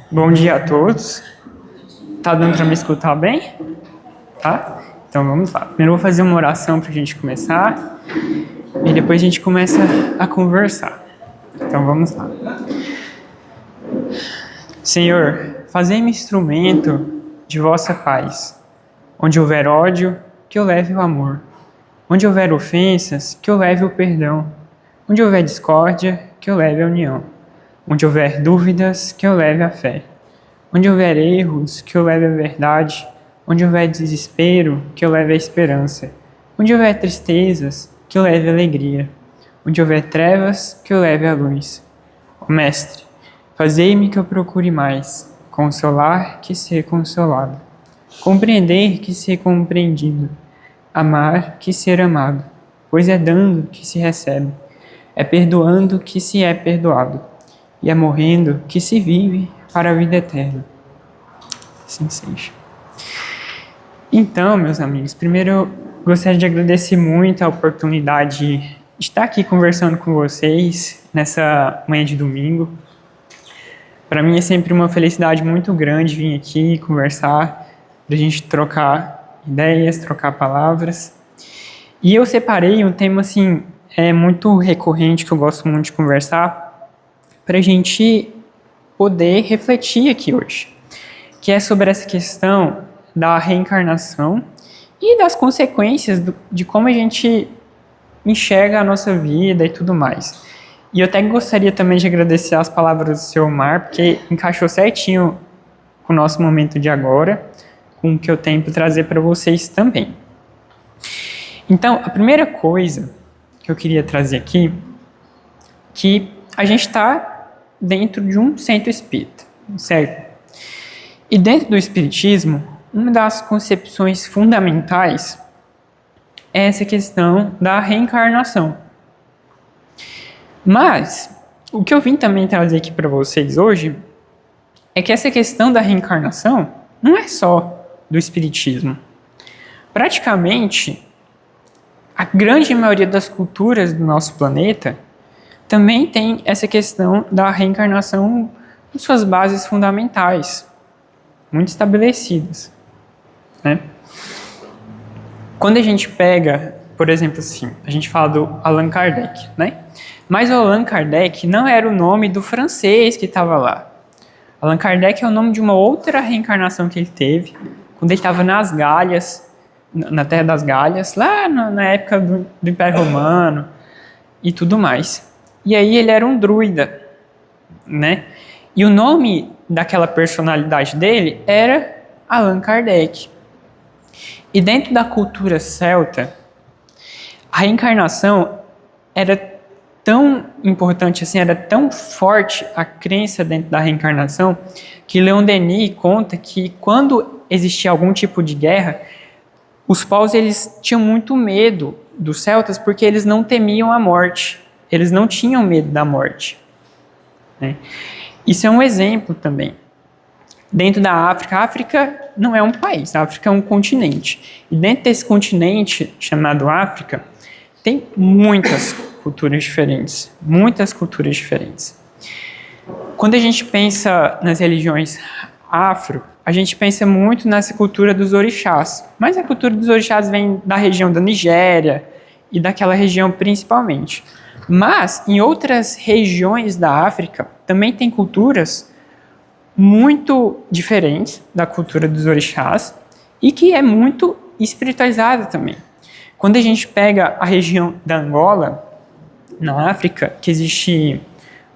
Bom dia a todos. Tá dando para me escutar bem? Tá? Então vamos lá. Primeiro eu vou fazer uma oração para a gente começar e depois a gente começa a conversar. Então vamos lá. Senhor, fazei-me instrumento de vossa paz. Onde houver ódio, que eu leve o amor. Onde houver ofensas, que eu leve o perdão. Onde houver discórdia, que eu leve a união. Onde houver dúvidas, que eu leve a fé. Onde houver erros, que eu leve a verdade. Onde houver desespero, que eu leve a esperança. Onde houver tristezas, que eu leve a alegria. Onde houver trevas, que eu leve a luz. Ó Mestre, fazei-me que eu procure mais, consolar que ser consolado, compreender que ser compreendido, amar que ser amado, pois é dando que se recebe, é perdoando que se é perdoado, e é morrendo que se vive para a vida eterna. Assim seja. Então, meus amigos, primeiro eu gostaria de agradecer muito a oportunidade de estar aqui conversando com vocês nessa manhã de domingo. Para mim é sempre uma felicidade muito grande vir aqui conversar, para a gente trocar ideias, trocar palavras. E eu separei um tema assim, muito recorrente, que eu gosto muito de conversar, para a gente poder refletir aqui hoje, que é sobre essa questão da reencarnação e das consequências de como a gente enxerga a nossa vida e tudo mais. E eu até gostaria também de agradecer as palavras do seu Omar, porque encaixou certinho com o nosso momento de agora, com o que eu tenho para trazer para vocês também. Então, a primeira coisa que eu queria trazer aqui, que a gente está dentro de um centro espírita, certo? E dentro do espiritismo, uma das concepções fundamentais é essa questão da reencarnação. Mas, o que eu vim também trazer aqui para vocês hoje é que essa questão da reencarnação não é só do espiritismo. Praticamente, a grande maioria das culturas do nosso planeta também tem essa questão da reencarnação em suas bases fundamentais, muito estabelecidas, né? Quando a gente pega, por exemplo, assim, a gente fala do Allan Kardec, né? Mas o Allan Kardec não era o nome do francês que estava lá. Allan Kardec é o nome de uma outra reencarnação que ele teve, quando ele estava nas Galhas, na Terra das Galhas, lá na época do Império Romano e tudo mais. E aí ele era um druida, né? E o nome daquela personalidade dele era Allan Kardec. E dentro da cultura celta, a reencarnação era tão importante assim, era tão forte a crença dentro da reencarnação, que Leon Denis conta que quando existia algum tipo de guerra, os povos eles tinham muito medo dos celtas porque eles não temiam a morte, eles não tinham medo da morte, né? Isso é um exemplo também. Dentro da África, a África não é um país, a África é um continente. E dentro desse continente chamado África, tem muitas culturas diferentes, muitas culturas diferentes. Quando a gente pensa nas religiões afro, a gente pensa muito nessa cultura dos orixás, mas a cultura dos orixás vem da região da Nigéria e daquela região principalmente. Mas em outras regiões da África também tem culturas muito diferentes da cultura dos orixás e que é muito espiritualizada também. Quando a gente pega a região da Angola, na África, que existe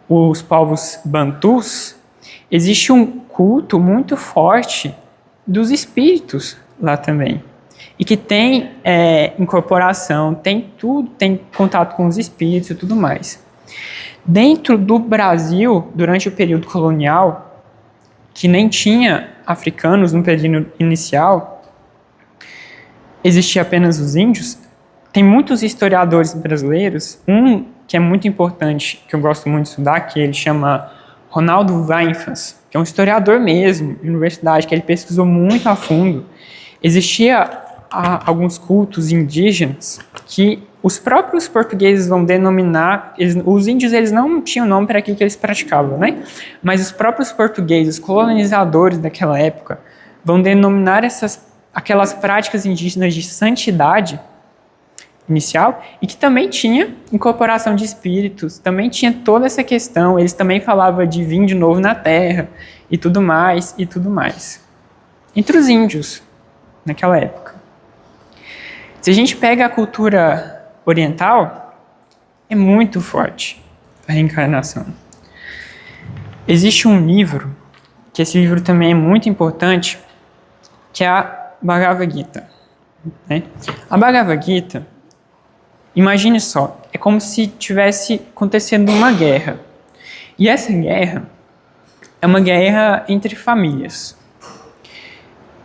os povos bantus, existe um culto muito forte dos espíritos lá também. E que tem incorporação, tem tudo, tem contato com os espíritos e tudo mais. Dentro do Brasil, durante o período colonial, que nem tinha africanos no período inicial, existia apenas os índios. Tem muitos historiadores brasileiros, um que é muito importante, que eu gosto muito de estudar, que ele chama Ronaldo Weinfans, que é um historiador mesmo, de universidade, que ele pesquisou muito a fundo. Existia alguns cultos indígenas que os próprios portugueses vão denominar, os índios eles não tinham nome para aquilo que eles praticavam, né? Mas os próprios portugueses, colonizadores daquela época, vão denominar aquelas práticas indígenas de santidade inicial, e que também tinha incorporação de espíritos, também tinha toda essa questão, eles também falavam de vir de novo na terra, e tudo mais, e tudo mais. Entre os índios, naquela época. Se a gente pega a cultura oriental, é muito forte a reencarnação. Existe um livro, que esse livro também é muito importante, que é a Bhagavad Gita. Né? A Bhagavad Gita, imagine só, é como se tivesse acontecendo uma guerra. E essa guerra é uma guerra entre famílias.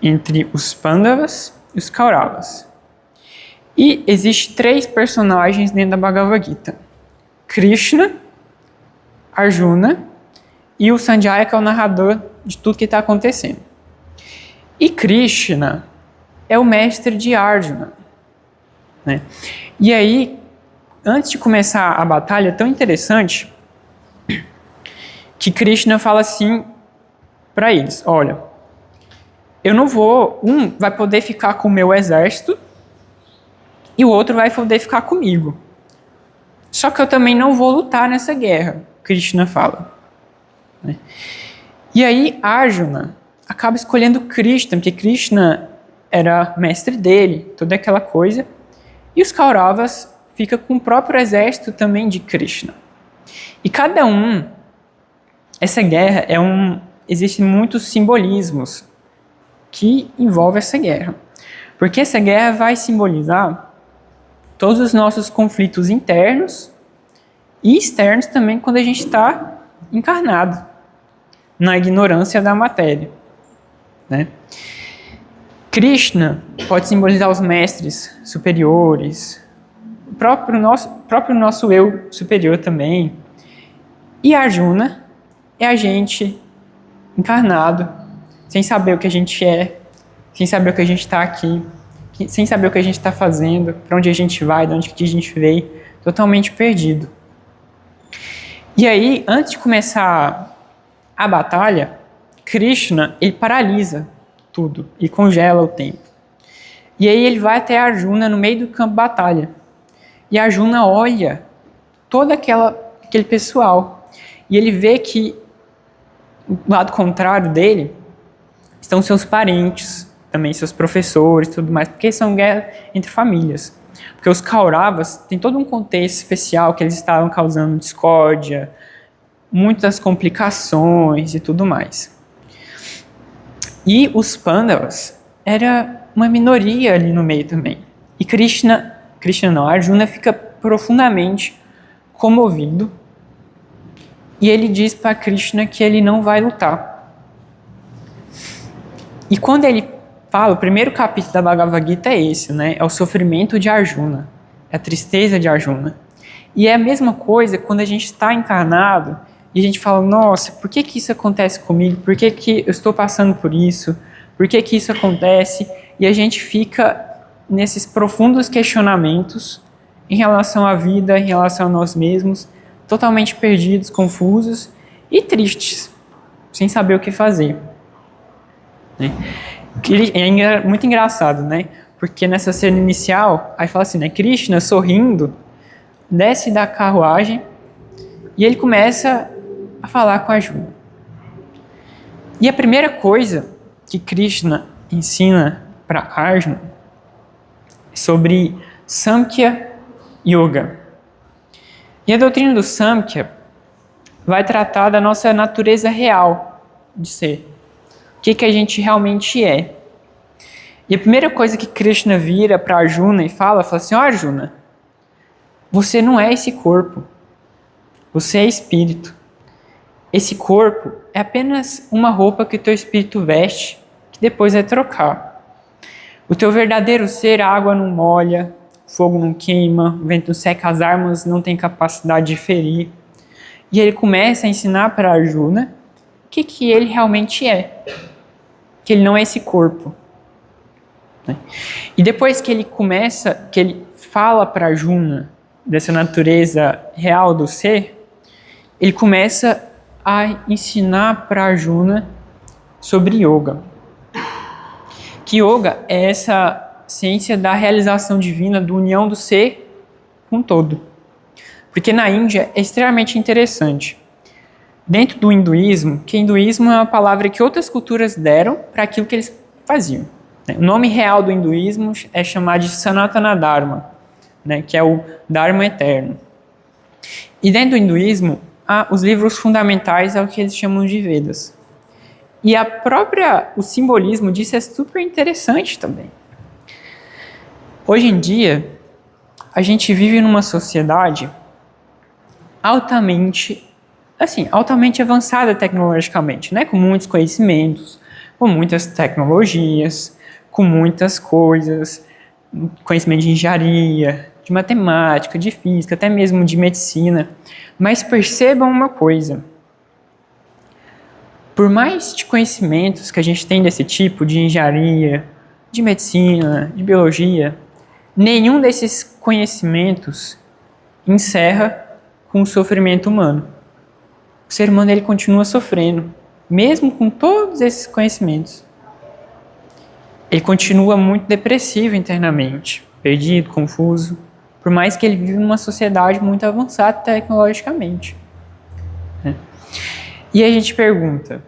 Entre os Pandavas e os Kauravas. E existem 3 personagens dentro da Bhagavad Gita. Krishna, Arjuna e o Sanjaya, que é o narrador de tudo que está acontecendo. E Krishna é o mestre de Arjuna. Né? E aí, antes de começar a batalha, é tão interessante que Krishna fala assim para eles, olha, eu não vou, um vai poder ficar com o meu exército e o outro vai poder ficar comigo. Só que eu também não vou lutar nessa guerra, Krishna fala. Né? E aí Arjuna acaba escolhendo Krishna, porque Krishna era mestre dele, toda aquela coisa, e os Kauravas ficam com o próprio exército também de Krishna. E cada um, essa guerra existem muitos simbolismos que envolvem essa guerra. Porque essa guerra vai simbolizar todos os nossos conflitos internos e externos também quando a gente está encarnado na ignorância da matéria. Né? Krishna pode simbolizar os mestres superiores, o próprio nosso eu superior também. E Arjuna é a gente encarnado, sem saber o que a gente é, sem saber o que a gente está aqui, sem saber o que a gente está fazendo, para onde a gente vai, de onde que a gente veio, totalmente perdido. E aí, antes de começar a batalha, Krishna, ele paralisa tudo, e congela o tempo. E aí ele vai até Arjuna no meio do campo de batalha. E Arjuna olha todo aquele pessoal, e ele vê que do lado contrário dele estão seus parentes, também seus professores e tudo mais, porque são guerras entre famílias. Porque os Kauravas têm todo um contexto especial que eles estavam causando discórdia, muitas complicações e tudo mais. E os Pandavas era uma minoria ali no meio também. E Arjuna fica profundamente comovido e ele diz para Krishna que ele não vai lutar. E quando ele fala, o primeiro capítulo da Bhagavad Gita é esse, né? É o sofrimento de Arjuna, é a tristeza de Arjuna. E é a mesma coisa quando a gente está encarnado e a gente fala, nossa, por que isso acontece comigo? Por que eu estou passando por isso? Por que isso acontece? E a gente fica nesses profundos questionamentos em relação à vida, em relação a nós mesmos, totalmente perdidos, confusos e tristes, sem saber o que fazer. Né? É muito engraçado, né? Porque nessa cena inicial, aí fala assim, né? Krishna, sorrindo, desce da carruagem e ele começa a falar com Arjuna. E a primeira coisa que Krishna ensina para Arjuna é sobre Samkhya Yoga. E a doutrina do Samkhya vai tratar da nossa natureza real de ser. O que a gente realmente é. E a primeira coisa que Krishna vira para Arjuna e fala assim, Arjuna, você não é esse corpo. Você é espírito. Esse corpo é apenas uma roupa que o teu espírito veste, que depois vai trocar. O teu verdadeiro ser, a água não molha, fogo não queima, o vento não seca, as armas não têm capacidade de ferir. E ele começa a ensinar para Arjuna o que ele realmente é. Que ele não é esse corpo. né? E depois que ele fala para Arjuna dessa natureza real do ser, ele começa a ensinar para Arjuna sobre yoga. Que yoga é essa ciência da realização divina, da união do ser com o todo. Porque na Índia é extremamente interessante. Dentro do hinduísmo, que hinduísmo é uma palavra que outras culturas deram para aquilo que eles faziam. O nome real do hinduísmo é chamado de Sanatana Dharma, né, que é o Dharma eterno. E dentro do hinduísmo, há os livros fundamentais, é o que eles chamam de Vedas. E o simbolismo disso é super interessante também. Hoje em dia, a gente vive numa sociedade altamente avançada tecnologicamente, né? Com muitos conhecimentos, com muitas tecnologias, com muitas coisas, conhecimento de engenharia, de matemática, de física, até mesmo de medicina. Mas percebam uma coisa: por mais de conhecimentos que a gente tem desse tipo, de engenharia, de medicina, de biologia, nenhum desses conhecimentos encerra com o sofrimento humano. O ser humano ele continua sofrendo, mesmo com todos esses conhecimentos. Ele continua muito depressivo internamente, perdido, confuso, por mais que ele vive numa sociedade muito avançada tecnologicamente. E a gente pergunta: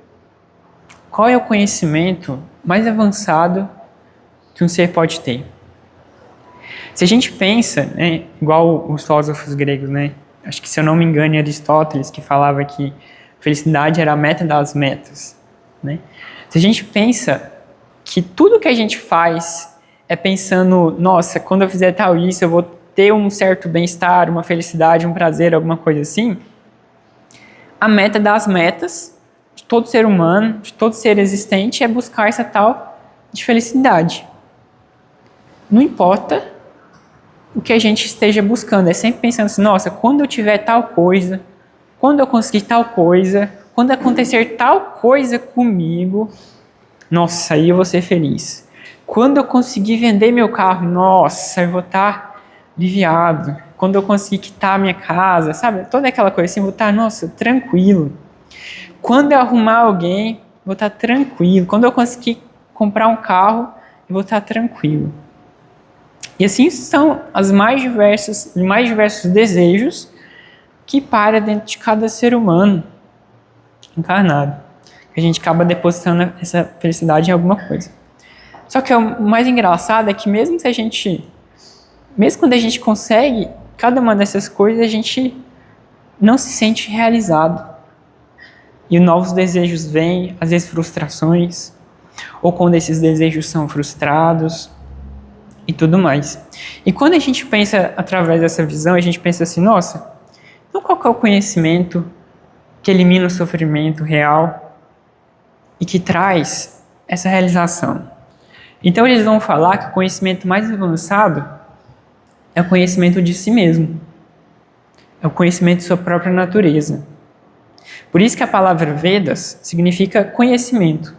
qual é o conhecimento mais avançado que um ser pode ter? Se a gente pensa, né, igual os filósofos gregos, né, acho que, se eu não me engano, é Aristóteles que falava que felicidade era a meta das metas, né? Se a gente pensa que tudo que a gente faz é pensando, nossa, quando eu fizer tal isso, eu vou ter um certo bem-estar, uma felicidade, um prazer, alguma coisa assim, a meta das metas de todo ser humano, de todo ser existente, é buscar essa tal de felicidade. Não importa o que a gente esteja buscando, é sempre pensando assim, nossa, quando eu tiver tal coisa, quando eu conseguir tal coisa, quando acontecer tal coisa comigo, nossa, aí eu vou ser feliz. Quando eu conseguir vender meu carro, nossa, eu vou estar aliviado. Quando eu conseguir quitar a minha casa, sabe? Toda aquela coisa assim, eu vou estar, nossa, tranquilo. Quando eu arrumar alguém, vou estar tranquilo. Quando eu conseguir comprar um carro, eu vou estar tranquilo. E assim são os mais diversos desejos que param dentro de cada ser humano encarnado. A gente acaba depositando essa felicidade em alguma coisa. Só que o mais engraçado é que mesmo quando a gente consegue cada uma dessas coisas, a gente não se sente realizado. E novos desejos vêm, às vezes frustrações, ou quando esses desejos são frustrados, e tudo mais. E quando a gente pensa através dessa visão, a gente pensa assim, nossa, então qual que é o conhecimento que elimina o sofrimento real e que traz essa realização? Então eles vão falar que o conhecimento mais avançado é o conhecimento de si mesmo. É o conhecimento de sua própria natureza. Por isso que a palavra Vedas significa conhecimento.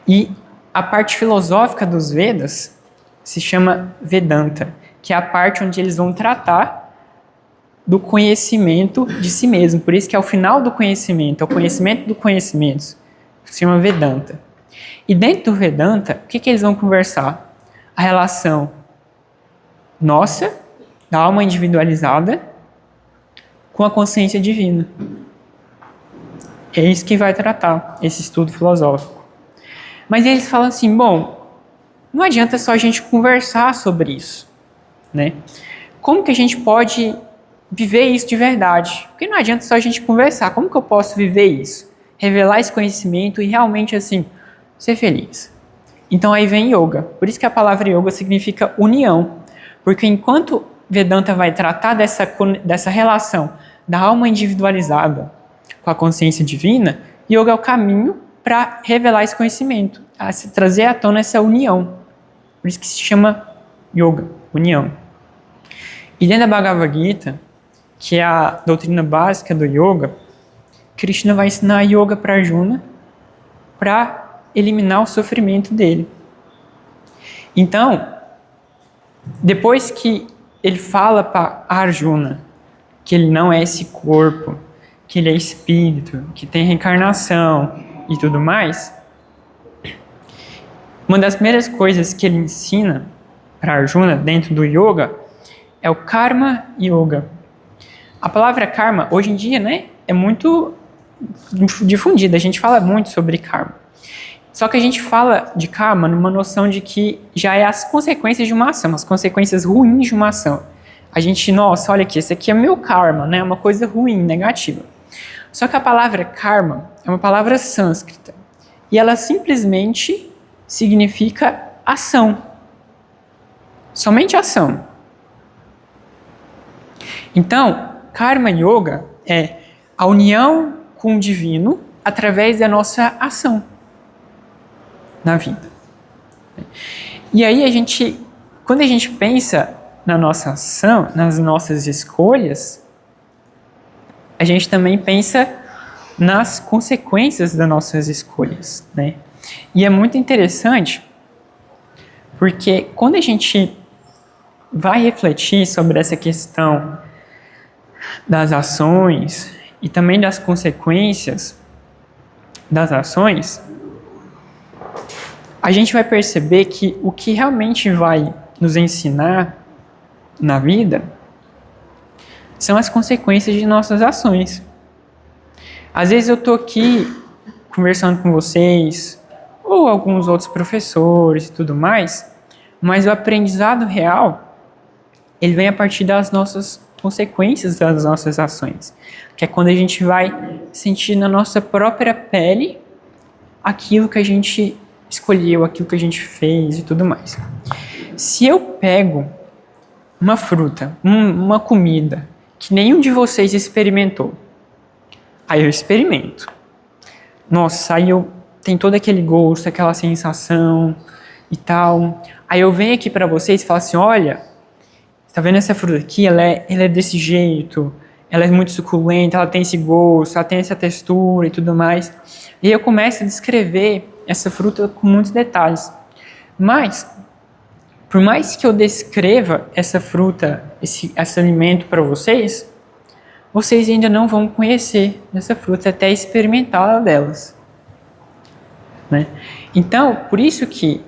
E a parte filosófica dos Vedas se chama Vedanta, que é a parte onde eles vão tratar do conhecimento de si mesmo. Por isso que é o final do conhecimento, é o conhecimento do conhecimento. Se chama Vedanta. E dentro do Vedanta, o que eles vão conversar? A relação nossa, da alma individualizada, com a consciência divina. É isso que vai tratar esse estudo filosófico. Mas eles falam assim, bom, não adianta só a gente conversar sobre isso, né? Como que a gente pode viver isso de verdade? Porque não adianta só a gente conversar. Como que eu posso viver isso? Revelar esse conhecimento e realmente, assim, ser feliz. Então aí vem yoga. Por isso que a palavra yoga significa união. Porque enquanto Vedanta vai tratar dessa relação da alma individualizada com a consciência divina, yoga é o caminho para revelar esse conhecimento, a se trazer à tona essa união. Por isso que se chama yoga, união. E dentro da Bhagavad Gita, que é a doutrina básica do yoga, Krishna vai ensinar yoga para Arjuna para eliminar o sofrimento dele. Então, depois que ele fala para Arjuna que ele não é esse corpo, que ele é espírito, que tem reencarnação e tudo mais, uma das primeiras coisas que ele ensina para Arjuna dentro do yoga é o Karma Yoga. A palavra karma, hoje em dia, né, é muito difundida, a gente fala muito sobre karma. Só que a gente fala de karma numa noção de que já é as consequências de uma ação, as consequências ruins de uma ação. A gente, nossa, olha aqui, esse aqui é meu karma, né, uma coisa ruim, negativa. Só que a palavra karma é uma palavra sânscrita e ela simplesmente significa ação. Somente ação. Então, Karma Yoga é a união com o divino através da nossa ação na vida. E aí quando a gente pensa na nossa ação, nas nossas escolhas, a gente também pensa nas consequências das nossas escolhas, né? E é muito interessante porque quando a gente vai refletir sobre essa questão das ações e também das consequências das ações, a gente vai perceber que o que realmente vai nos ensinar na vida são as consequências de nossas ações. Às vezes eu estou aqui conversando com vocês, ou alguns outros professores e tudo mais, mas o aprendizado real, ele vem a partir das nossas consequências das nossas ações, que é quando a gente vai sentir na nossa própria pele aquilo que a gente escolheu, aquilo que a gente fez e tudo mais. Se eu pego uma fruta, uma comida que nenhum de vocês experimentou, aí eu experimento. Nossa, aí tem todo aquele gosto, aquela sensação e tal. Aí eu venho aqui para vocês e falo assim, olha, tá vendo essa fruta aqui? Ela é desse jeito, ela é muito suculenta, ela tem esse gosto, ela tem essa textura e tudo mais. E eu começo a descrever essa fruta com muitos detalhes. Mas, por mais que eu descreva essa fruta, esse alimento para vocês ainda não vão conhecer essa fruta até experimentar delas, né? Então, por isso que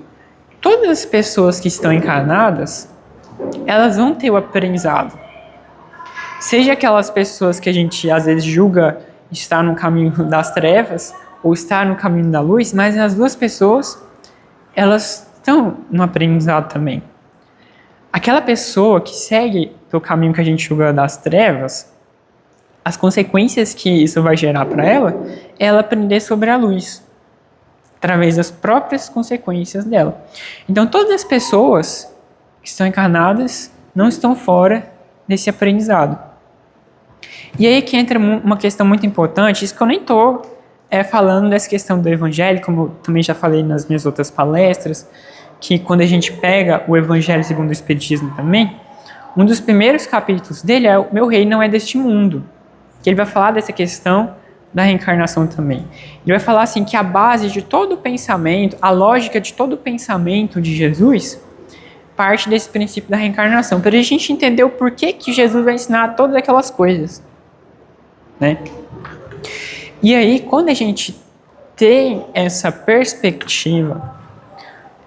todas as pessoas que estão encarnadas, elas vão ter o aprendizado. Seja aquelas pessoas que a gente às vezes julga estar no caminho das trevas ou estar no caminho da luz, mas as duas pessoas, elas estão no aprendizado também. Aquela pessoa que segue pelo caminho que a gente julga das trevas, as consequências que isso vai gerar para ela é ela aprender sobre a luz, através das próprias consequências dela. Então, todas as pessoas que estão encarnadas não estão fora desse aprendizado. E aí que entra uma questão muito importante, isso que eu nem estou falando dessa questão do evangelho, como eu também já falei nas minhas outras palestras, que quando a gente pega o Evangelho segundo o Espiritismo também, um dos primeiros capítulos dele é o Meu Reino Não É Deste Mundo, que ele vai falar dessa questão da reencarnação também. Ele vai falar assim que a base de todo o pensamento, a lógica de todo o pensamento de Jesus parte desse princípio da reencarnação, para a gente entender o porquê que Jesus vai ensinar todas aquelas coisas, né? E aí, quando a gente tem essa perspectiva,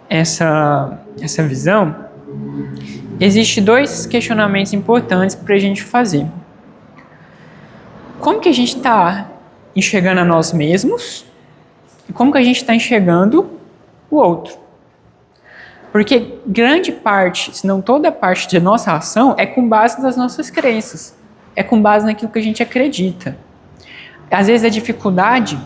essa visão, existem dois questionamentos importantes para a gente fazer. Como que a gente está enxergando a nós mesmos e como que a gente está enxergando o outro? Porque grande parte, se não toda parte de nossa ação é com base nas nossas crenças, é com base naquilo que a gente acredita. Às vezes a dificuldade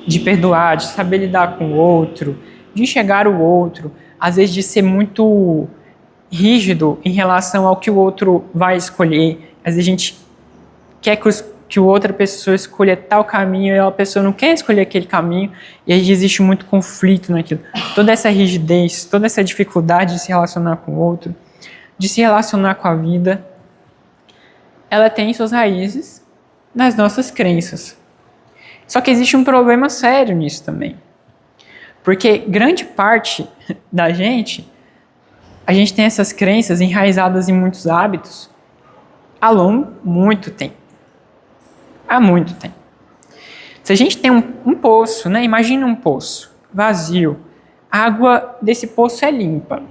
de perdoar, de saber lidar com o outro, de enxergar o outro, às vezes de ser muito rígido em relação ao que o outro vai escolher. Às vezes a gente quer que outra pessoa escolha tal caminho e a pessoa não quer escolher aquele caminho, e aí existe muito conflito naquilo. Toda essa rigidez, toda essa dificuldade de se relacionar com o outro, de se relacionar com a vida, ela tem suas raízes nas nossas crenças. Só que existe um problema sério nisso também. Porque grande parte da gente, a gente tem essas crenças enraizadas em muitos hábitos há muito tempo. Há muito tempo. Se a gente tem um poço, né? Imagina um poço vazio. A água desse poço é limpa.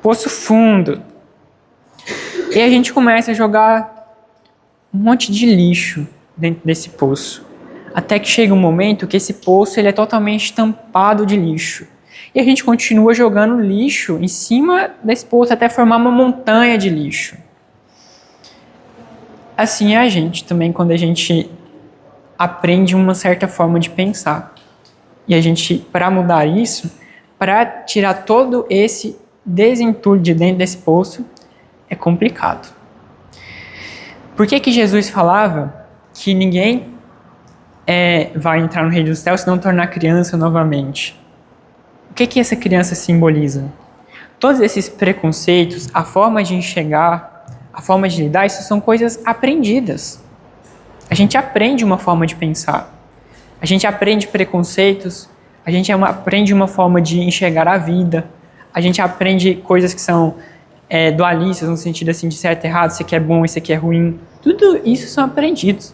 Poço fundo. E a gente começa a jogar um monte de lixo dentro desse poço. Até que chega um momento que esse poço ele é totalmente tampado de lixo. E a gente continua jogando lixo em cima desse poço até formar uma montanha de lixo. Assim é a gente também quando a gente aprende uma certa forma de pensar. E a gente, para mudar isso, para tirar todo esse desentulho de dentro desse poço, é complicado. Por que Jesus falava que ninguém vai entrar no reino dos céus se não tornar criança novamente? O que essa criança simboliza? Todos esses preconceitos, a forma de enxergar, a forma de lidar, isso são coisas aprendidas. A gente aprende uma forma de pensar. A gente aprende preconceitos, a gente aprende uma forma de enxergar a vida, a gente aprende coisas que são dualistas, no sentido assim de certo e errado, isso aqui é bom, isso aqui é ruim. Tudo isso são aprendidos.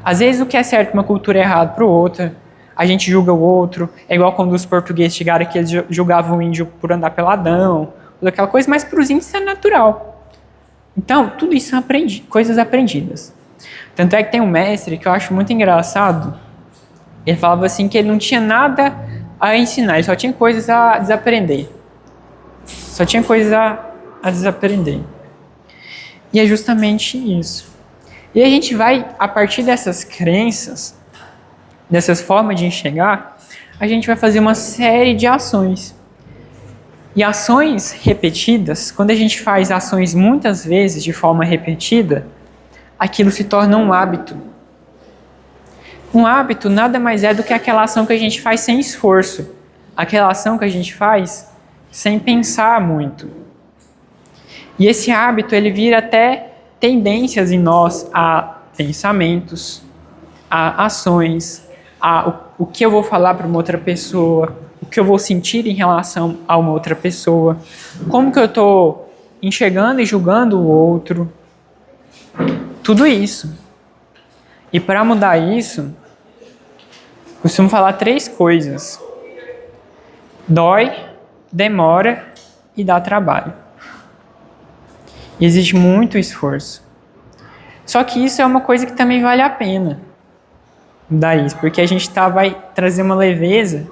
Às vezes o que é certo para uma cultura é errado para outra, a gente julga o outro, é igual quando os portugueses chegaram aqui, eles julgavam o índio por andar peladão, toda aquela coisa, mas para os índios isso é natural. Então, tudo isso são coisas aprendidas. Tanto é que tem um mestre que eu acho muito engraçado, ele falava assim que ele não tinha nada a ensinar, ele só tinha coisas a desaprender. Só tinha coisas a desaprender. E é justamente isso. E a gente vai, a partir dessas crenças, dessas formas de enxergar, a gente vai fazer uma série de ações. E ações repetidas, quando a gente faz ações muitas vezes de forma repetida, aquilo se torna um hábito. Um hábito nada mais é do que aquela ação que a gente faz sem esforço. Aquela ação que a gente faz sem pensar muito. E esse hábito, ele vira até tendências em nós a pensamentos, a ações, o que eu vou falar para uma outra pessoa, o que eu vou sentir em relação a uma outra pessoa, como que eu estou enxergando e julgando o outro. Tudo isso. E para mudar isso, costumo falar 3 coisas. Dói, demora e dá trabalho. E existe muito esforço. Só que isso é uma coisa que também vale a pena mudar isso, porque a gente vai trazer uma leveza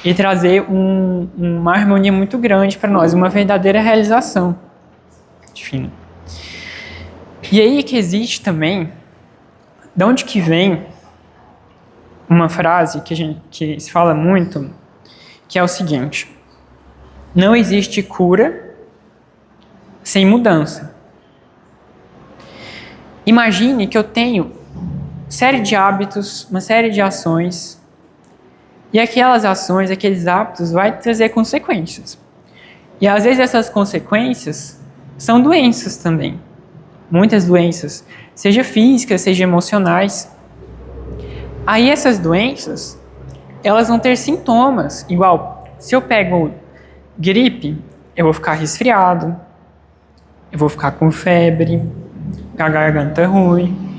e trazer uma harmonia muito grande para nós, uma verdadeira realização. Enfim. E aí que existe também, de onde que vem uma frase que se fala muito, que é o seguinte: não existe cura sem mudança. Imagine que eu tenho série de hábitos, uma série de ações, e aquelas ações, aqueles hábitos vai trazer consequências. E às vezes essas consequências são doenças também. Muitas doenças, seja físicas, seja emocionais. Aí essas doenças, elas vão ter sintomas. Igual, se eu pego gripe, eu vou ficar resfriado, eu vou ficar com febre, com a garganta ruim.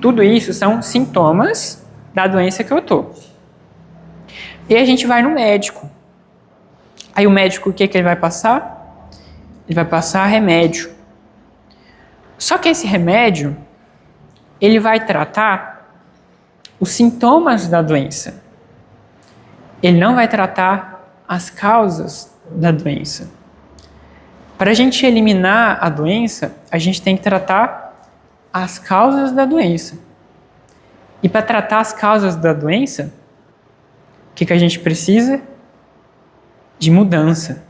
Tudo isso são sintomas da doença que eu tô. E a gente vai no médico. Aí o médico, o que ele vai passar? Ele vai passar remédio. Só que esse remédio, ele vai tratar os sintomas da doença. Ele não vai tratar as causas da doença. Para a gente eliminar a doença, a gente tem que tratar as causas da doença. E para tratar as causas da doença, o que a gente precisa? De mudança.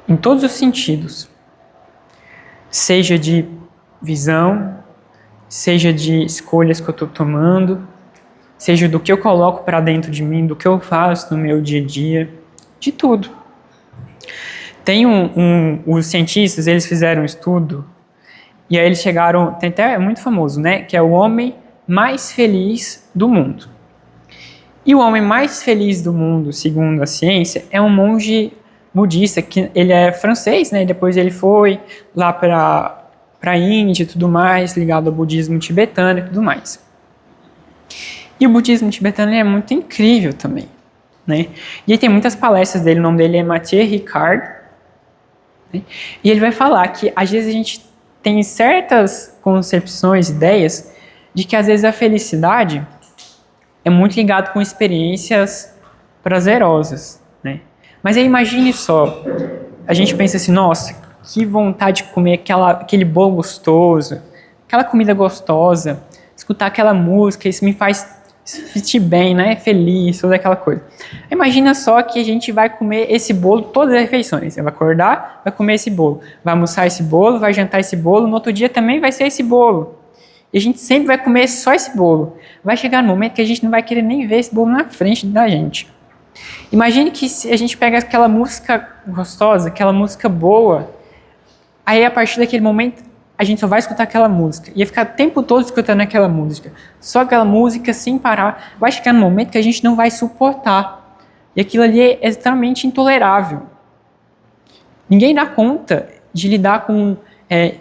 Em todos os sentidos. Seja de visão, seja de escolhas que eu estou tomando, seja do que eu coloco para dentro de mim, do que eu faço no meu dia a dia, de tudo. Tem os cientistas, eles fizeram um estudo, e aí eles chegaram, tem até, é muito famoso, né, que é o homem mais feliz do mundo. E o homem mais feliz do mundo, segundo a ciência, é um monge budista, que ele é francês, né? Depois ele foi lá para a Índia e tudo mais, ligado ao budismo tibetano e tudo mais. E o budismo tibetano é muito incrível também, né? E aí tem muitas palestras dele, o nome dele é Mathieu Ricard, né? E ele vai falar que às vezes a gente tem certas concepções, ideias, de que às vezes a felicidade é muito ligado com experiências prazerosas, né? Mas aí imagine só, a gente pensa assim, nossa, que vontade de comer aquele bolo gostoso, aquela comida gostosa, escutar aquela música, isso me faz sentir bem, né? Feliz, toda aquela coisa. Imagina só que a gente vai comer esse bolo todas as refeições. Você vai acordar, vai comer esse bolo, vai almoçar esse bolo, vai jantar esse bolo, no outro dia também vai ser esse bolo. E a gente sempre vai comer só esse bolo. Vai chegar no momento que a gente não vai querer nem ver esse bolo na frente da gente. Imagine que se a gente pega aquela música gostosa, aquela música boa, aí a partir daquele momento a gente só vai escutar aquela música. Ia ficar o tempo todo escutando aquela música. Só aquela música sem parar. Vai chegar no momento que a gente não vai suportar. E aquilo ali é extremamente intolerável. Ninguém dá conta de lidar com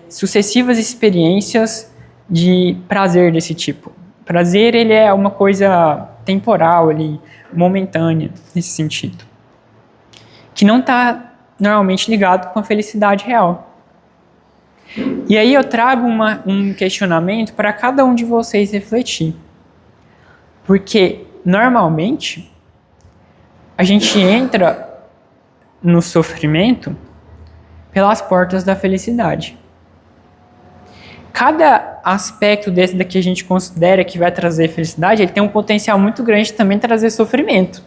sucessivas experiências de prazer desse tipo. Prazer, ele é uma coisa temporal, ali, momentânea, nesse sentido. Que não está normalmente ligado com a felicidade real. E aí eu trago um questionamento para cada um de vocês refletir. Porque, normalmente, a gente entra no sofrimento pelas portas da felicidade. Cada aspecto desse daqui a gente considera que vai trazer felicidade, ele tem um potencial muito grande de também trazer sofrimento.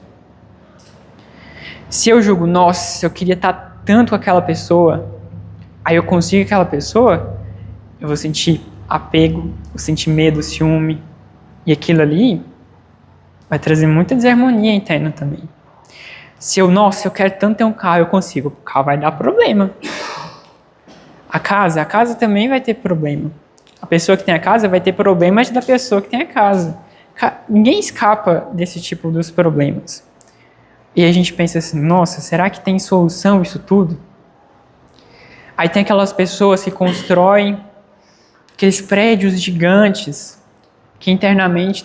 Se eu julgo, nossa, eu queria estar tanto com aquela pessoa, aí eu consigo aquela pessoa, eu vou sentir apego, vou sentir medo, ciúme, e aquilo ali vai trazer muita desarmonia interna também. Se eu, nossa, eu quero tanto ter um carro, eu consigo, o carro vai dar problema. A casa também vai ter problema. A pessoa que tem a casa vai ter problemas da pessoa que tem a casa. Ninguém escapa desse tipo dos problemas. E a gente pensa assim, nossa, será que tem solução isso tudo? Aí tem aquelas pessoas que constroem aqueles prédios gigantes que internamente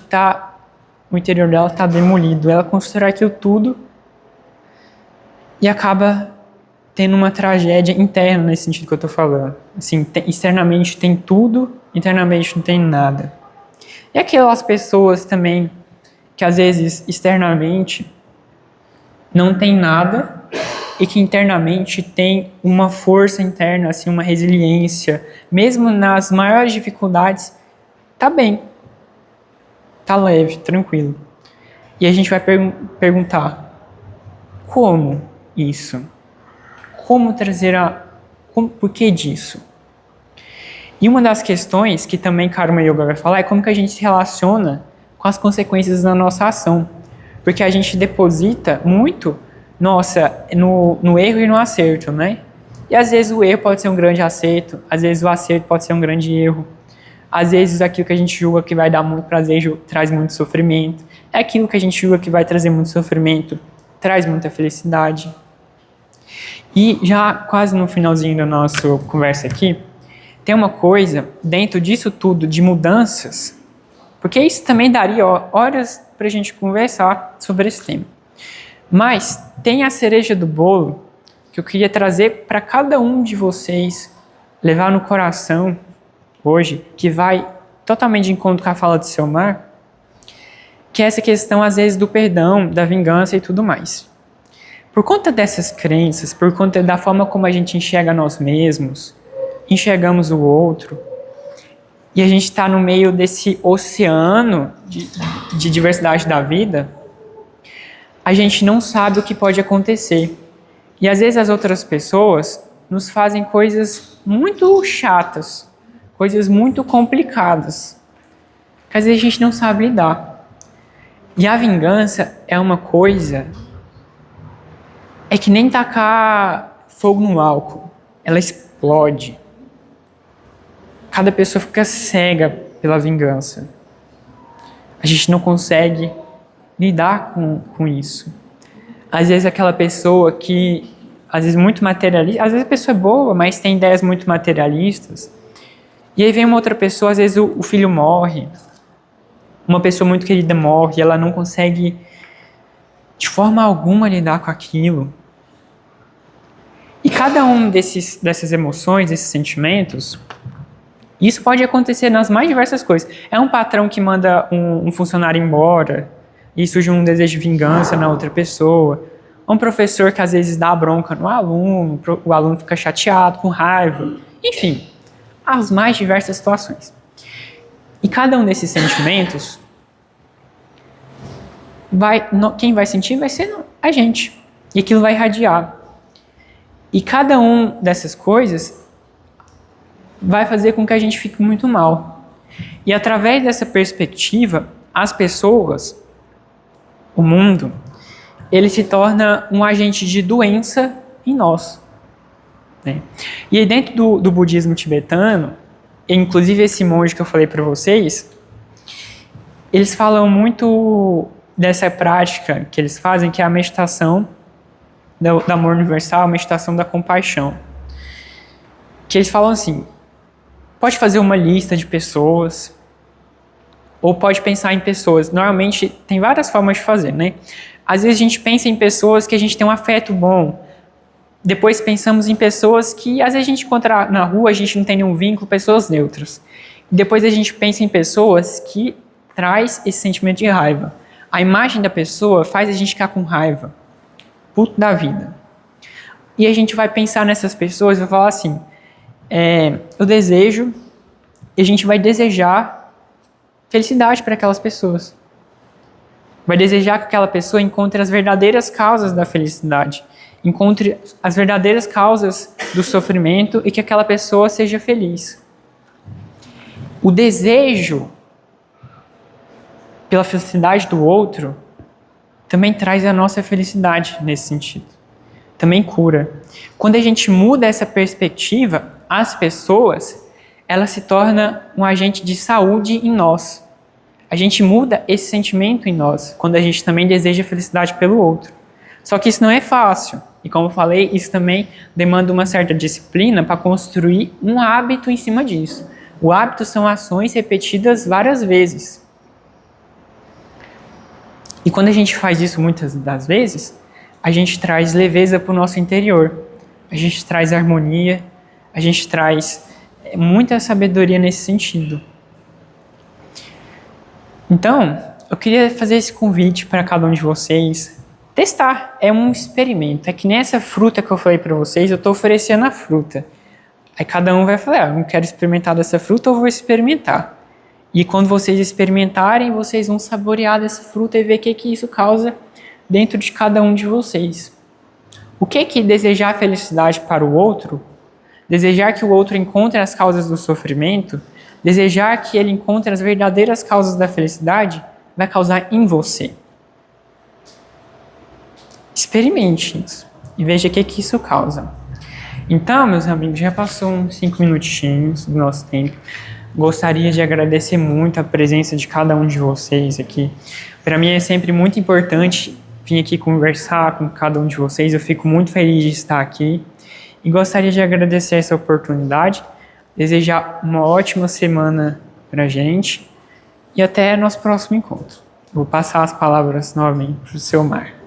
o interior dela está demolido. Ela constrói aquilo tudo e acaba tendo uma tragédia interna nesse sentido que eu estou falando. Assim, externamente tem tudo, internamente não tem nada. E aquelas pessoas também que às vezes externamente não tem nada e que internamente tem uma força interna, assim, uma resiliência, mesmo nas maiores dificuldades, tá bem, tá leve, tranquilo. E a gente vai perguntar, como isso? Como trazer por que disso? E uma das questões que também Karma Yoga vai falar é como que a gente se relaciona com as consequências da nossa ação. Porque a gente deposita muito no erro e no acerto, né? E às vezes o erro pode ser um grande acerto, às vezes o acerto pode ser um grande erro. Às vezes aquilo que a gente julga que vai dar muito prazer traz muito sofrimento. É aquilo que a gente julga que vai trazer muito sofrimento, traz muita felicidade. E já quase no finalzinho da nossa conversa aqui, tem uma coisa dentro disso tudo de mudanças, porque isso também daria horas para a gente conversar sobre esse tema. Mas tem a cereja do bolo que eu queria trazer para cada um de vocês, levar no coração hoje, que vai totalmente de encontro com a fala de Selmar, que é essa questão, às vezes, do perdão, da vingança e tudo mais. Por conta dessas crenças, por conta da forma como a gente enxerga nós mesmos, enxergamos o outro, e a gente está no meio desse oceano de diversidade da vida, a gente não sabe o que pode acontecer. E às vezes as outras pessoas nos fazem coisas muito chatas, coisas muito complicadas, que às vezes a gente não sabe lidar. E a vingança é uma coisa, é que nem tacar fogo no álcool, ela explode. Cada pessoa fica cega pela vingança. A gente não consegue lidar com isso. Às vezes aquela pessoa que, às vezes muito materialista, às vezes a pessoa é boa, mas tem ideias muito materialistas. E aí vem uma outra pessoa, às vezes o filho morre, uma pessoa muito querida morre, e ela não consegue de forma alguma lidar com aquilo. E cada um dessas emoções, desses sentimentos, isso pode acontecer nas mais diversas coisas. É um patrão que manda um funcionário embora, e surge um desejo de vingança na outra pessoa. Um professor que às vezes dá bronca no aluno, o aluno fica chateado, com raiva. Enfim, as mais diversas situações. E cada um desses sentimentos, quem vai sentir vai ser a gente. E aquilo vai irradiar. E cada um dessas coisas vai fazer com que a gente fique muito mal. E através dessa perspectiva, as pessoas, o mundo, ele se torna um agente de doença em nós. Né? E aí dentro do budismo tibetano, inclusive esse monge que eu falei para vocês, eles falam muito dessa prática que eles fazem, que é a meditação do amor universal, a meditação da compaixão. Que eles falam assim, pode fazer uma lista de pessoas, ou pode pensar em pessoas. Normalmente, tem várias formas de fazer, né? Às vezes a gente pensa em pessoas que a gente tem um afeto bom. Depois pensamos em pessoas que, às vezes a gente encontra na rua, a gente não tem nenhum vínculo, pessoas neutras. Depois a gente pensa em pessoas que traz esse sentimento de raiva. A imagem da pessoa faz a gente ficar com raiva. Puto da vida. E a gente vai pensar nessas pessoas e vai falar assim, eu desejo, e a gente vai desejar felicidade para aquelas pessoas. Vai desejar que aquela pessoa encontre as verdadeiras causas da felicidade, encontre as verdadeiras causas do sofrimento e que aquela pessoa seja feliz. O desejo pela felicidade do outro também traz a nossa felicidade nesse sentido. Também cura. Quando a gente muda essa perspectiva, as pessoas, elas se tornam um agente de saúde em nós. A gente muda esse sentimento em nós, quando a gente também deseja felicidade pelo outro. Só que isso não é fácil. E como eu falei, isso também demanda uma certa disciplina para construir um hábito em cima disso. O hábito são ações repetidas várias vezes. E quando a gente faz isso muitas das vezes, a gente traz leveza para o nosso interior. A gente traz harmonia, a gente traz muita sabedoria nesse sentido. Então, eu queria fazer esse convite para cada um de vocês. Testar, é um experimento. É que nem essa fruta que eu falei para vocês, eu estou oferecendo a fruta. Aí cada um vai falar, não quero experimentar dessa fruta, eu vou experimentar. E quando vocês experimentarem, vocês vão saborear dessa fruta e ver o que isso causa dentro de cada um de vocês. O que desejar felicidade para o outro, desejar que o outro encontre as causas do sofrimento, desejar que ele encontre as verdadeiras causas da felicidade, vai causar em você. Experimente isso e veja o que isso causa. Então, meus amigos, já passou uns 5 minutinhos do nosso tempo. Gostaria de agradecer muito a presença de cada um de vocês aqui. Para mim é sempre muito importante vir aqui conversar com cada um de vocês. Eu fico muito feliz de estar aqui e gostaria de agradecer essa oportunidade, desejar uma ótima semana para a gente e até nosso próximo encontro. Vou passar as palavras novamente para o seu Mar.